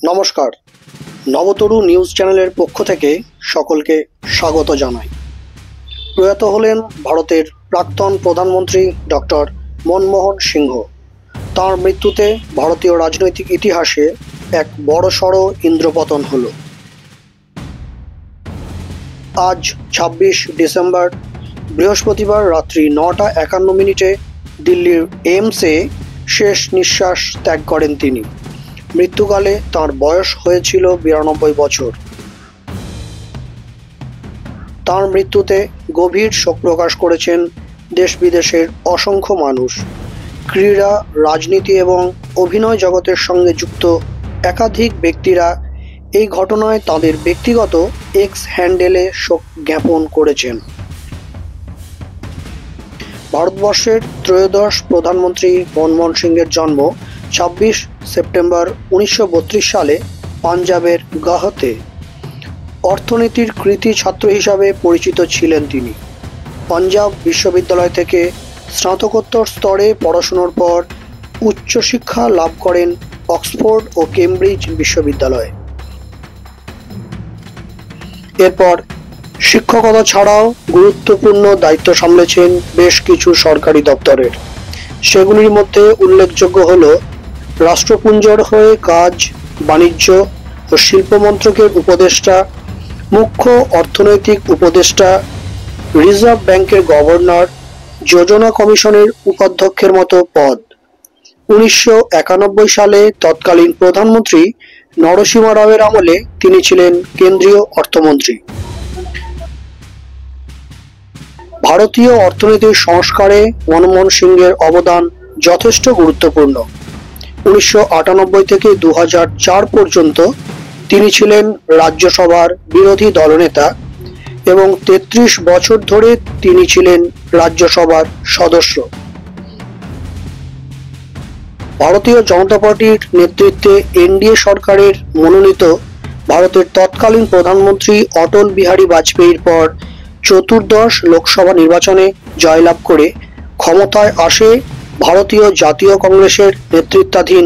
নমস্কার, নবতরু নিউজ চ্যানেলের পক্ষ থেকে সকলকে স্বাগত জানাই। প্রয়াত হলেন ভারতের প্রাক্তন প্রধানমন্ত্রী ডক্টর মনমোহন সিংহ। তাঁর মৃত্যুতে ভারতীয় রাজনৈতিক ইতিহাসে এক বড়সড় ইন্দ্রপতন হল। আজ ২৬ ডিসেম্বর বৃহস্পতিবার রাত্রি ৯টা ৫১ দিল্লির এইমসে শেষ নিঃশ্বাস ত্যাগ করেন তিনি। মৃত্যুকালে তাঁর বয়স হয়েছিল ৯২ বছর। তাঁর মৃত্যুতে গভীর শোক প্রকাশ করেছেন দেশ বিদেশের অসংখ্য মানুষ। ক্রীড়া, রাজনীতি এবং অভিনয় জগতের সঙ্গে যুক্ত একাধিক ব্যক্তিরা এই ঘটনায় তাঁদের ব্যক্তিগত এক্স হ্যান্ডেলে শোক জ্ঞাপন করেছেন। ভারতবর্ষের ত্রয়োদশ প্রধানমন্ত্রী মনমোহন সিংয়ের জন্ম ২৬ সেপ্টেম্বর ১৯৩২ সালে পাঞ্জাবের গাহতে। অর্থনীতির কৃতী ছাত্র হিসাবে পরিচিত ছিলেন তিনি। পাঞ্জাব বিশ্ববিদ্যালয় থেকে স্নাতকোত্তর স্তরে পড়াশোনার পর উচ্চশিক্ষা লাভ করেন অক্সফোর্ড ও কেমব্রিজ বিশ্ববিদ্যালয়ে। এরপর শিক্ষকতা ছাড়াও গুরুত্বপূর্ণ দায়িত্ব সামলেছেন বেশ কিছু সরকারি দপ্তরের। সেগুলির মধ্যে উল্লেখযোগ্য হল রাষ্ট্রপুঞ্জর হয়ে কাজ, বাণিজ্য ও শিল্প মন্ত্রকের উপদেষ্টা, মুখ্য অর্থনৈতিক উপদেষ্টা, রিজার্ভ ব্যাংকের গভর্নর, যোজনা কমিশনের উপাধ্যক্ষের মতো পদ। ১৯৯১ সালে তৎকালীন প্রধানমন্ত্রী নরসিমা রাওয়ের আমলে তিনি ছিলেন কেন্দ্রীয় অর্থমন্ত্রী। ভারতীয় অর্থনীতির সংস্কারে মনমোহন সিংয়ের অবদান যথেষ্ট গুরুত্বপূর্ণ। ১৯৯৮ থেকে ২০০৪ পর্যন্ত তিনি ছিলেন রাজ্যসভার বিরোধী দলনেতা এবং ৩৩ বছর ধরে তিনি ছিলেন রাজ্যসভার সদস্য। ভারতীয় জনতা পার্টির নেতৃত্বে এনডিএ সরকারের মনোনীত ভারতের তৎকালীন প্রধানমন্ত্রী অটল বিহারী বাজপেয়ীর পর চতুর্দশ লোকসভা নির্বাচনে জয়লাভ করে ক্ষমতায় আসে ভারতীয় জাতীয় কংগ্রেসের নেতৃত্বাধীন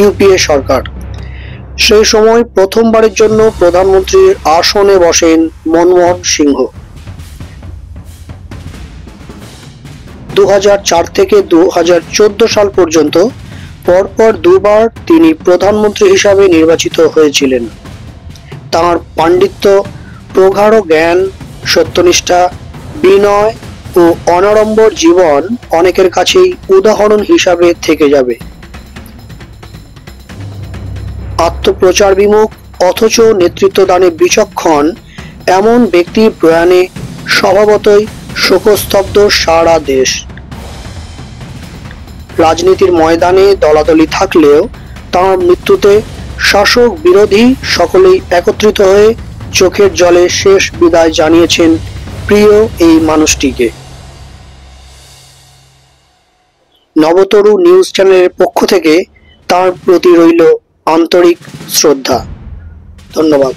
ইউপিএ সরকার। সেই সময় প্রথমবারের জন্য প্রধানমন্ত্রীর আসনে বসেন মনমোহন সিংহ। ২০০৪ থেকে ২০১৪ সাল পর্যন্ত পরপর দুবার তিনি প্রধানমন্ত্রী হিসাবে নির্বাচিত হয়েছিলেন। তাঁর পাণ্ডিত্য, প্রগাঢ় জ্ঞান, সত্যনিষ্ঠা, বিনয় ও অনাড়ম্বর জীবন অনেকের কাছেই উদাহরণ হিসাবে থেকে যাবে। আত্মপ্রচার বিমুখ অথচ নেতৃত্বদানে বিচক্ষণ এমন ব্যক্তির প্রয়াণে স্বভাবতই শোকস্তব্ধ সারা দেশ। রাজনীতির ময়দানে দলাদলি থাকলেও তাঁর মৃত্যুতে শাসক বিরোধী সকলেই একত্রিত হয়ে চোখের জলে শেষ বিদায় জানিয়েছেন প্রিয় এই মানুষটিকে। নবতরু নিউজ চ্যানেলের পক্ষ থেকে তাঁর প্রতি রইল আন্তরিক শ্রদ্ধা। ধন্যবাদ।